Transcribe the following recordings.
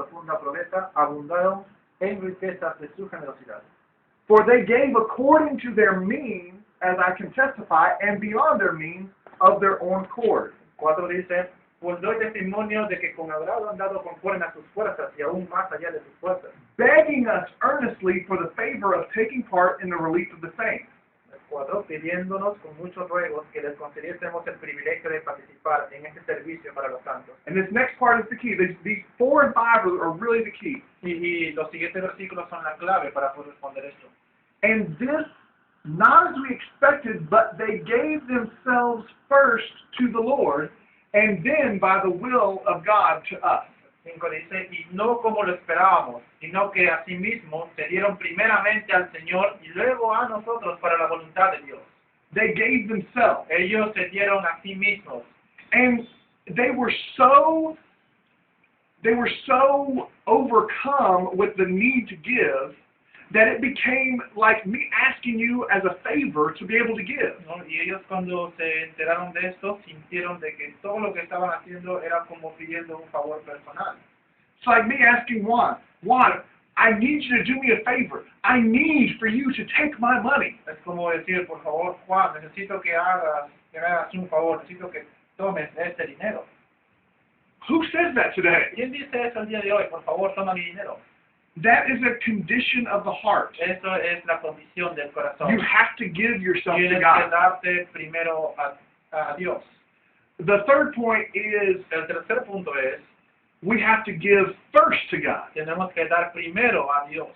profunda pobreza abundaron en riquezas de su generosidad. For they gave according to their means, as I can testify, and beyond their means of their own accord. 4 dice, pues doy testimonio de que con agrado han dado conforme a sus fuerzas y aún más allá de sus fuerzas. Begging us earnestly for the favor of taking part in the relief of the saints. 4, pidiéndonos con muchos ruegos que les concediésemos el privilegio de participar en este servicio para los santos. And this next part is the key. These 4 and 5 are really the key. Y los siguientes versículos son la clave para poder responder esto. And this, not as we expected, but they gave themselves first to the Lord, and then by the will of God to us. 5 dice, y no como lo esperábamos, sino que asimismo se dieron primeramente al Señor y luego a nosotros para la voluntad de Dios. They gave themselves. Ellos se dieron a sí mismos. And they were so overcome with the need to give that it became like me asking you as a favor to be able to give. ¿No? Y ellos cuando se enteraron de esto, sintieron de que todo lo que estaban haciendo era como pidiendo un favor personal. It's like me asking Juan, I need you to do me a favor. I need for you to take my money. Es como decir, por favor, Juan, necesito que me hagas un favor, necesito que tomes este dinero. Who says that today? ¿Quién dice eso el día de hoy? Por favor, toma mi dinero. That is a condition of the heart. Eso es la condición del corazón. You have to give yourself to Tienes que God. darte primero a Dios. The third point is El tercer punto es, we have to give first to God. tenemos que dar primero a Dios.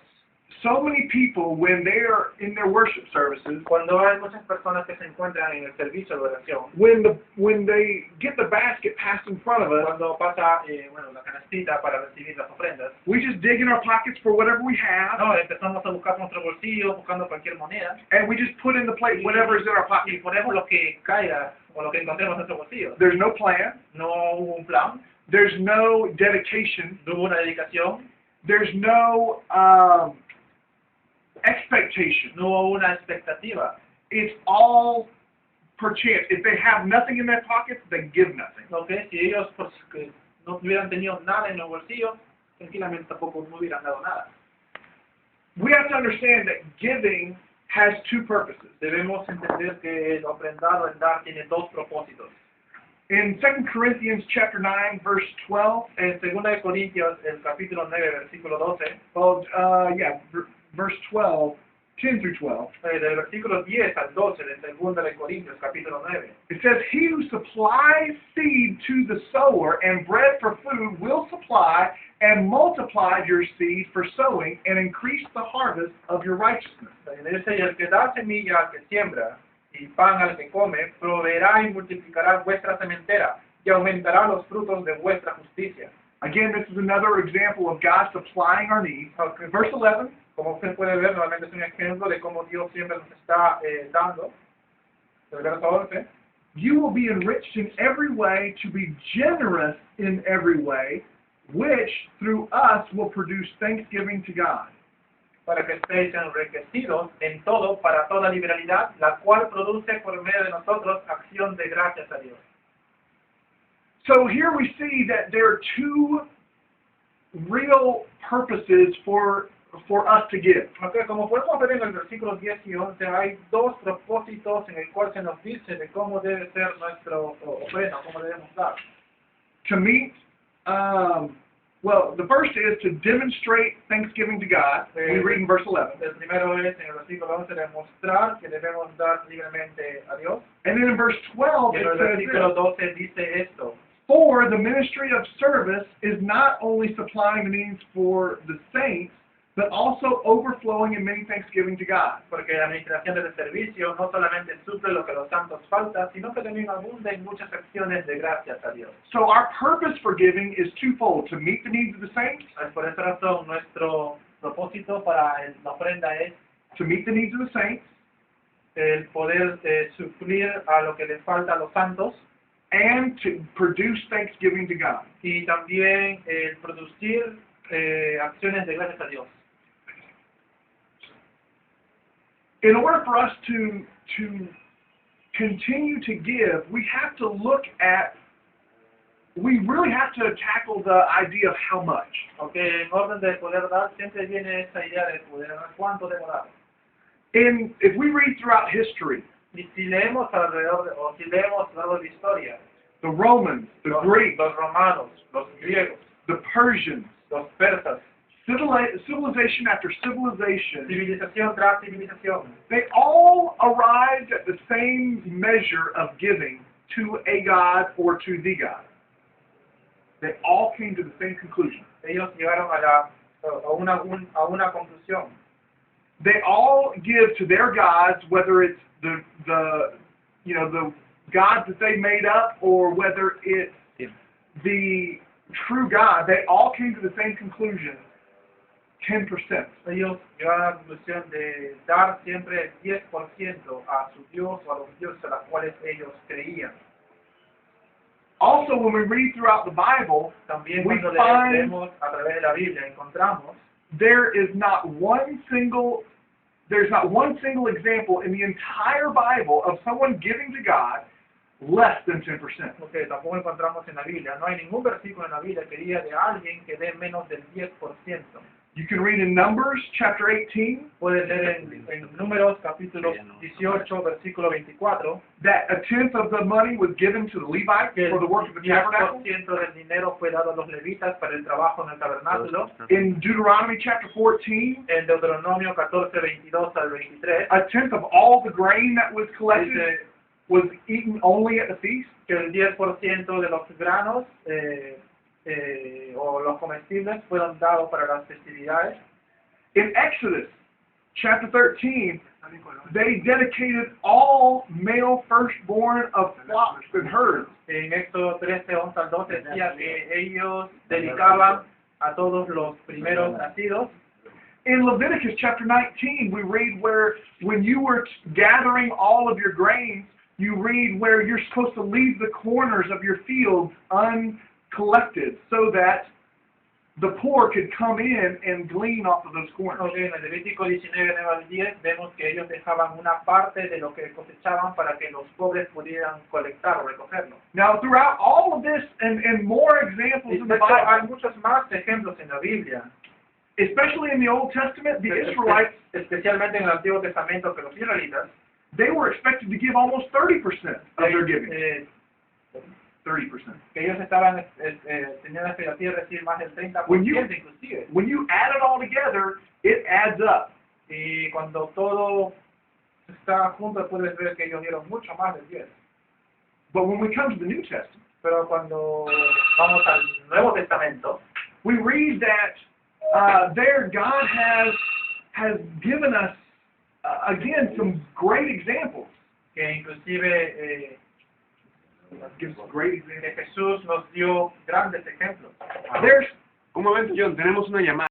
So many people, when they're in their worship services, Cuando hay muchas personas que se encuentran en el servicio de oración, when they get the basket passed in front of us, cuando pasa la canastita para recibir las ofrendas, we just dig in our pockets for whatever we have, no, empezamos a buscar nuestro bolsillo, buscando cualquier moneda, and we just put in the plate whatever is in our pocket. y ponemos lo que caiga o lo que encontremos en nuestro bolsillo. There's no plan. No hubo un plan, There's no dedication. no hubo una dedicación, There's no expectation. no hubo una expectativa. It's all per chance. If they have nothing in their pockets, they give nothing. ¿Okay? Si ellos pues, que no hubieran tenido nada en los bolsillos, tranquilamente tampoco no hubieran dado nada. We have to understand that giving has 2 purposes. Debemos entender que el ofrendar, el dar, tiene 2 propósitos. In 2 Corinthians chapter 9, verse 12, En 2 de Corintios, el capítulo 9, versículo 12, verse 12, 10 through 12, del versículo 10 al 12 de 2 de Corintios, capítulo 9, it says, He who supplies seed to the sower and bread for food will supply and multiply your seed for sowing and increase the harvest of your righteousness. dice, y el que da semilla al que siembra y pan al que come, proveerá y multiplicará vuestra sementera y aumentará los frutos de vuestra justicia. Again, this is another example of God supplying our needs. Verse 11, Como usted puede ver, nuevamente es un ejemplo de cómo Dios siempre nos está dando. El verso 11. you will be enriched in every way to be generous in every way, which through us will produce thanksgiving to God. Para que estéis enriquecidos en todo, para toda liberalidad, la cual produce por medio de nosotros acción de gracias a Dios. So here we see that there are 2 real purposes for us to give. Okay, como podemos ver en el versículo 10 y 11, hay 2 propósitos en el cual se nos dice de cómo debe ser nuestro ofrenda, cómo debemos dar. To meet, the first is to demonstrate thanksgiving to God. We read in verse 11. El primero es en el versículo 11 demostrar que debemos dar libremente a Dios. And then in verse 12 Y it en el says versículo this, 12 dice esto. For the ministry of service is not only supplying the needs for the saints, but also overflowing in many thanksgiving to God. Porque la administración del servicio no solamente suple lo que los santos falta, sino que también abunda en muchas acciones de gracias a Dios. So our purpose for giving is twofold: to meet the needs of the saints, Por esa razón, nuestro propósito para la ofrenda es to meet the needs of the saints, el poder suplir a lo que les falta a los santos and to produce thanksgiving to God. y también el producir acciones de gracias a Dios. In order for us to continue to give, we have to look at we really have to tackle the idea of how much. Porque en orden de poder dar, siempre viene esa idea de poder dar. ¿Cuánto debo dar? And if we read throughout history, Y si leemos alrededor, o si leemos alrededor de la historia, the Romans, the Greeks, los romanos, los griegos, the Persians, los persas, civilization after civilization, civilización tras civilización, they all arrived at the same measure of giving to a God or to the God. They all came to the same conclusion. ellos llegaron a una conclusión. They all give to their gods, whether it's the gods that they made up or whether it's the true God. They all came to the same conclusion. 10%. Ellos llegaron a la conclusión de dar siempre el 10% a su Dios o a los dioses a los cuales ellos creían. Also, when we read throughout the Bible, También we cuando find leemos a través de la Biblia encontramos there's not one single example in the entire Bible of someone giving to God less than 10%. porque tampoco encontramos en la Biblia, no hay ningún versículo en la Biblia que diga de alguien que dé menos del 10%. You can read in Numbers chapter 18 Puedes leer en Números capítulo 18 versículo 24 that a tenth of the money was given to the Levites que for the work of the el tabernacle. 10% del dinero fue dado a los levitas para el trabajo en el tabernáculo. In Deuteronomy chapter 14, En Deuteronomio 14, 22 al 23 a tenth of all the grain that was collected dice was eaten only at the feast. que el 10% de los granos o los comestibles fueron dados para las festividades. In Exodus chapter 13, they dedicated all male firstborn of flocks and herds. En Éxodo 13, 11 al 12 decía que ellos dedicaban a todos los primeros nacidos. In Leviticus chapter 19, we read where when you were gathering all of your grains, you read where you're supposed to leave the corners of your fields uncollected so that the poor could come in and glean off of those corners. En el Levítico 19, 9 al 10 vemos que ellos dejaban una parte de lo que cosechaban para que los pobres pudieran colectar o recogerlo. Now, throughout all of this and more examples in the De hecho, hay Bible, muchos más ejemplos en la Biblia, especially in the Old Testament, the Israelites, especialmente en el Antiguo Testamento, que los israelitas they were expected to give almost 30% of their giving. 30%. que ellos estaban tenían la expectativa de recibir más del 30% inclusive. When you add it all together, it adds up. Y cuando todo está junto, puedes ver que ellos dieron mucho más del 10. But when we come to the New Testament, Pero cuando vamos al Nuevo Testamento, we read that there God has given us again some great examples. que inclusive Gives great examples. que Jesús nos dio grandes ejemplos. Un momento, John, tenemos una llamada.